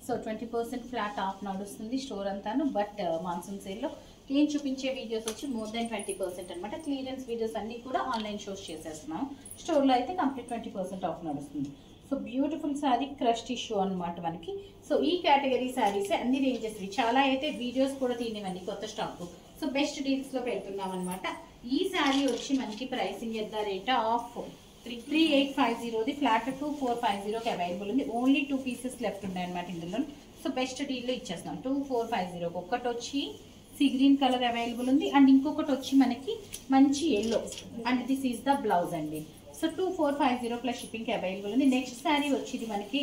So 20% flat of నడుస్తుంది store అంతాను. But monsoon సేల్లో నేను చూపించే వీడియోస్ వచ్చి మోర్ దెన్ 20% అనమాట. క్లియరెన్స్ వీడియోస్ అన్నీ కూడా ఆన్లైన్ షోస్ చేసేస్తున్నాం. స్టోర్లో అయితే కంప్లీట్ 20% ఆఫ్ నడుస్తుంది. So beautiful sari crush tissue అనమాట మనకి. సో ఈ కేటగిరీ శారీస్ అన్ని రేంజెస్ చాలా అయితే వీడియోస్ కూడా తీనివ్వండి కొత్త స్టాక్. సో బెస్ట్ డీల్స్లో పెడుతున్నాం అనమాట. ఈ శారీ వచ్చి మనకి pricing at the rate of 3850 flat 2450కి అవైలబుల్ ఉంది. ఓన్లీ 2 పీసెస్ లెఫ్ట్ ఉన్నాయి అనమాట ఇందులో. సో బెస్ట్ డీల్లో ఇచ్చేస్తున్నాం 2450. ఒకటి వచ్చి సీ గ్రీన్ కలర్ అవైలబుల్ ఉంది అండ్ ఇంకొకటి వచ్చి మనకి మంచి yellow and this is the blouse అండి. సో 2450 ప్లస్ షిప్పింగ్కి అవైలబుల్ ఉంది. నెక్స్ట్ శారీ వచ్చి మనకి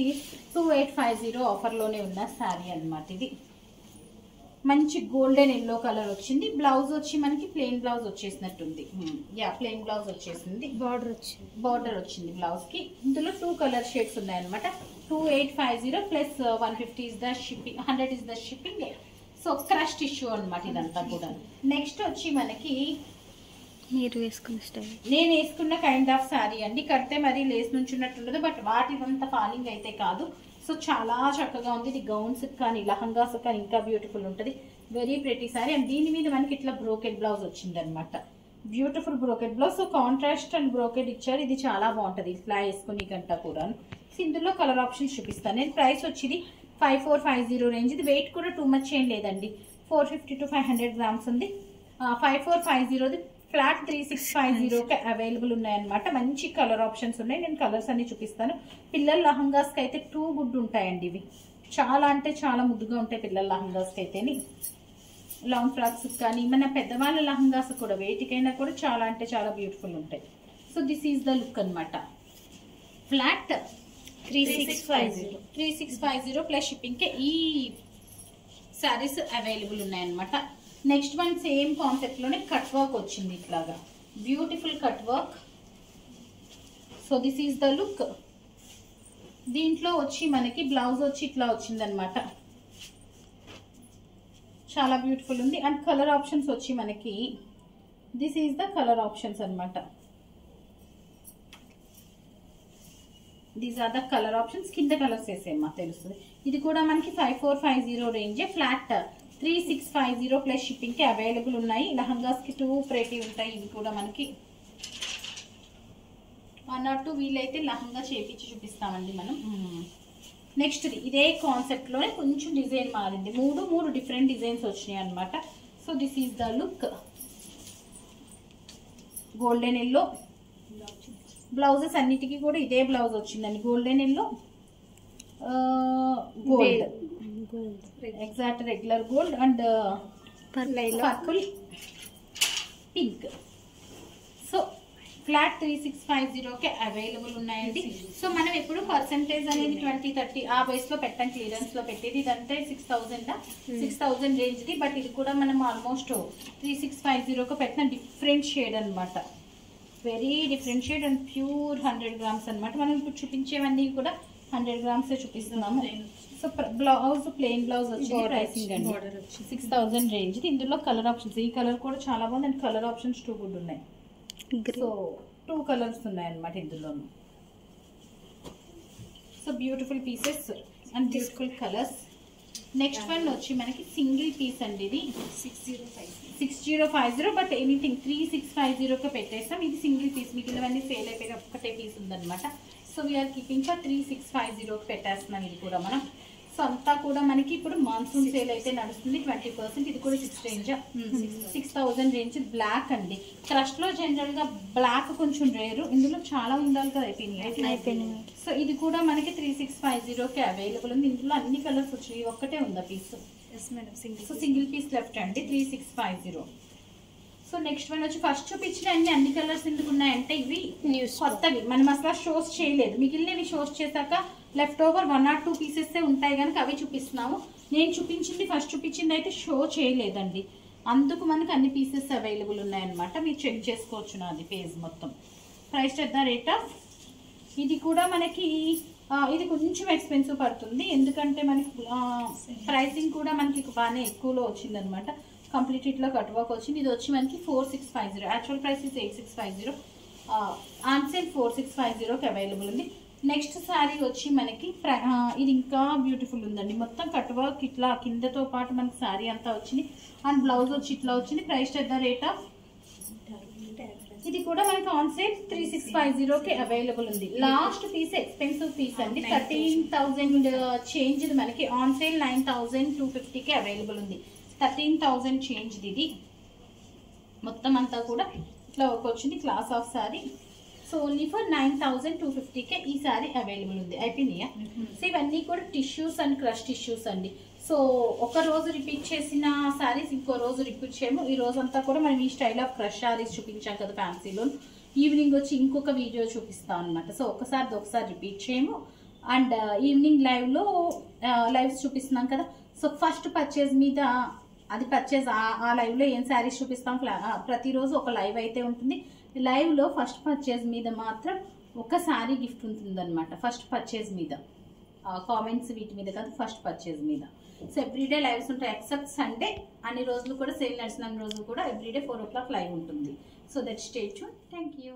2850 ఆఫర్లోనే ఉన్న శారీ అనమాట. ఇది మంచి గోల్డెన్ ఎల్లో కలర్ వచ్చింది. బ్లౌజ్ వచ్చి మనకి ప్లెయిన్ బ్లౌజ్ వచ్చేసినట్టుంది. ప్లెయిన్ బ్లౌజ్ వచ్చేసింది. బార్డర్ వచ్చింది బ్లౌజ్ కి. ఇందులో 2 కలర్ షేడ్స్ ఉన్నాయన్నమాట. 2850 plus 150 is the shipping, 100 is the shipping. So crush tissue అనమాట ఇదంతా కూడా. నెక్స్ట్ వచ్చి మనకి మీరు వేసుకున్న స్టైల్, నేను వేసుకున్న కైండ్ ఆఫ్ శారీ అండి. కడితే మరి లేస్ నుంచి ఉన్నట్టుండదు, బట్ వాటిదంతా ఫాలింగ్ అయితే కాదు. సో చాలా చక్కగా ఉంది. ఇది గౌన్స్ కానీ లహంగాస్ కానీ ఇంకా బ్యూటిఫుల్ ఉంటుంది. Very pretty sari. అండ్ దీని మీద మనకి ఇట్లా బ్రోకెడ్ బ్లౌజ్ వచ్చింది అనమాట. Beautiful brocade blouse. So contrast and brocade ఇచ్చారు. ఇది చాలా బాగుంటుంది ఇట్లా వేసుకుని కంట కూడా. ఇందులో కలర్ ఆప్షన్స్ చూపిస్తాను నేను. ప్రైస్ వచ్చి 5450 రేంజ్. ఇది వెయిట్ కూడా టూ మచ్ ఏం లేదండి. 450 to 500 గ్రామ్స్ ఉంది. 5450 ఫ్లాట్ 3650కి అవైలబుల్ ఉన్నాయన్నమాట. మంచి కలర్ ఆప్షన్స్ ఉన్నాయి. నేను కలర్స్ అన్ని చూపిస్తాను. పిల్లల లహంగాస్కి అయితే టూ గుడ్ ఉంటాయండి ఇవి. చాలా అంటే చాలా ముద్దుగా ఉంటాయి పిల్లల లహంగాస్కి అయితేని. లాంగ్ ఫ్రాక్స్ కానీ మన పెద్దవాళ్ళ లహంగాస్ కూడా వేటికైనా కూడా చాలా అంటే చాలా బ్యూటిఫుల్ ఉంటాయి. So this is the look అనమాట. ఫ్లాట్ 3650 ప్లస్ షిప్పింగ్కే ఈ శారీస్ అవైలబుల్ ఉన్నాయన్నమాట. నెక్స్ట్ వన్ సేమ్ కాన్సెప్ట్ లోనే కట్ వర్క్ వచ్చింది ఇట్లాగా. Beautiful cut work. So this is the look. దీంట్లో వచ్చి మనకి బ్లౌజ్ వచ్చి ఇట్లా వచ్చింది అనమాట. చాలా బ్యూటిఫుల్ ఉంది. అండ్ కలర్ ఆప్షన్స్ వచ్చి మనకి this is the colour options అనమాట. These are the colour options. కింద కలర్స్ వేసేమ్మా తెలుస్తుంది. ఇది కూడా మనకి 5450 రేంజే. ఫ్లాట్ 3650 ప్లస్ షిప్పింగ్కి అవైలబుల్ ఉన్నాయి. లహంగాస్కి 2 ప్రేటీ ఉంటాయి. ఇవి కూడా మనకి 1 or 2 వీలైతే లహంగా చేపించి చూపిస్తామండి మనం. నెక్స్ట్ ఇదే కాన్సెప్ట్లోనే కొంచెం డిజైన్ మారింది. మూడు డిఫరెంట్ డిజైన్స్ వచ్చినాయి అనమాట. So this is the look. Golden yellow blouses అన్నిటికీ కూడా ఇదే బ్లౌజ్ వచ్చిందండి. Golden yellow, gold, exact regular gold and purple, pink. So flat 3650కి అవైలబుల్ ఉన్నాయండి. సో మనం ఎప్పుడు పర్సెంటేజ్ అనేది 20-30 ఆ బేస్లో పెట్టాం. క్లియరెన్స్లో పెట్టేది ఇదంటే 6000 రేంజ్ది. బట్ ఇది కూడా మనం ఆల్మోస్ట్ 3650కి పెట్టిన డిఫరెంట్ షేడ్ అనమాట. Very different shade and pure 100 grams అనమాట. మనం ఇప్పుడు చూపించేవన్నీ కూడా 100 గ్రామ్సే చూపిస్తున్నాము. సో బ్లౌజ్ ప్లెయిన్ బ్లౌజ్ వచ్చి ప్రైసింగ్ అండి 6000 రేంజ్. ఇందులో కలర్ ఆప్షన్స్, ఈ కలర్ కూడా చాలా బాగుంది అండ్ కలర్ ఆప్షన్స్ 2 గుడ్ ఉన్నాయి. సో 2 కలర్స్ ఉన్నాయి అనమాట ఇందులోను. So beautiful pieces and beautiful colours. Next one వచ్చి మనకి సింగిల్ పీస్ అండి. ఇది 6050 బట్ ఎనీథింగ్ 3650కి పెట్టేస్తాం. ఇది సింగిల్ పీస్. మిగిలినవన్నీ సేల్ అయిపోయి ఒక్కటే పీస్ ఉందన్నమాట. సో వీఆర్ కీపింగ్ ఫర్ 3650కి పెట్టేస్తున్నాం. ఇది కూడా మనం. సో అంతా కూడా మనకి ఇప్పుడు మాన్సూన్ సేల్ అయితే నడుస్తుంది 20%. ఇది కూడా 6000 రేంజ్. బ్లాక్ అండి. క్రష్ లో జనరల్ గా బ్లాక్ కొంచెం రేరు. ఇందులో చాలా ఉండాలి కదా అయిపోయినాయి. సో ఇది కూడా మనకి 3650కి అవైలబుల్ ఉంది. ఇందులో అన్ని కలర్స్ వచ్చాయి. ఒక్కటే ఉందా piece? So single piece left అండి 3650. సో నెక్స్ట్ వన్ వచ్చి ఫస్ట్ చూపించిన అన్ని కలర్స్ ఎందుకు ఉన్నాయంటే ఇవి కొత్తవి, మనం అసలు షోస్ చేయలేదు. మిగిలినవి షోస్ చేశాక లెఫ్ట్ ఓవర్ 1 or 2 పీసెస్ ఉంటాయి కనుక అవి చూపిస్తున్నాము. నేను చూపించింది ఫస్ట్ చూపించింది అయితే షో చేయలేదండి. అందుకు మనకు అన్ని పీసెస్ అవైలబుల్ ఉన్నాయన్నమాట. మీరు చెక్ చేసుకోవచ్చు నాది పేజ్ మొత్తం. Price at the rate of. ఇది కూడా మనకి ఇది కొంచెం ఎక్స్పెన్సివ్ పడుతుంది. ఎందుకంటే మనకి ప్రైసింగ్ కూడా మనకి బాగానే ఎక్కువలో వచ్చిందనమాట. కంప్లీట్ ఇట్లా కట్ వర్క్ వచ్చింది. ఇది వచ్చి మనకి 4650. Actual price is 8650. On sale 4650కి అవైలబుల్ ఉంది. నెక్స్ట్ శారీ వచ్చి మనకి ఇది ఇంకా బ్యూటిఫుల్ ఉందండి. మొత్తం కట్ వర్క్ ఇట్లా కిందతో పాటు మనకి శారీ అంతా వచ్చింది. అండ్ బ్లౌజ్ వచ్చి ఇట్లా వచ్చింది. Price at the rate of, ఇది కూడా మనకి ఆన్ సేల్ 3650కి అవైలబుల్ ఉంది. లాస్ట్ పీస్ ఎక్స్పెన్సివ్ పీస్ అండి. 13,000 చేంజ్ మనకి ఆన్ సేల్ 9,250కి అవైలబుల్ ఉంది. 13,000 చేంజ్ ఇది. మొత్తం అంతా కూడా ఇట్లా ఒక వచ్చింది class of sari. So only for 9,250కే ఈ శారీ అవైలబుల్ ఉంది. అయిపోయిందియా? సో ఇవన్నీ కూడా టిష్యూస్ అండ్ క్రష్ టిష్యూస్ అండి. సో ఒక రోజు రిపీట్ చేసిన శారీస్ ఇంకో రోజు రిపీట్ చేయము. ఈ రోజంతా కూడా మనం ఈ స్టైల్ ఆఫ్ క్రష్ శారీస్ చూపించాం కదా ఫ్యాన్సీలో. ఈవినింగ్ వచ్చి ఇంకొక వీడియో చూపిస్తాం అనమాట. సో ఒకసారి రిపీట్ చేయము. అండ్ ఈవినింగ్ లైవ్స్ చూపిస్తున్నాం కదా. సో ఫస్ట్ పర్చేజ్ మీద అది పర్చేజ్ ఆ లైవ్లో ఏం శారీస్ చూపిస్తాం, ప్రతిరోజు ఒక లైవ్ అయితే ఉంటుంది. లైవ్లో ఫస్ట్ పర్చేజ్ మీద మాత్రం ఒక శారీ గిఫ్ట్ ఉంటుందన్నమాట. ఫస్ట్ పర్చేజ్ మీద కామెంట్స్ వీటి మీద కాదు, ఫస్ట్ పర్చేజ్ మీద. సో ఎవ్రీడే లైవ్స్ ఉంటాయి ఎక్సెప్ట్ సండే. అన్ని రోజులు కూడా సేల్ నడిచిన రోజులు కూడా ఎవ్రీడే 4 o'clock లైవ్ ఉంటుంది. So that stay tune. Thank you.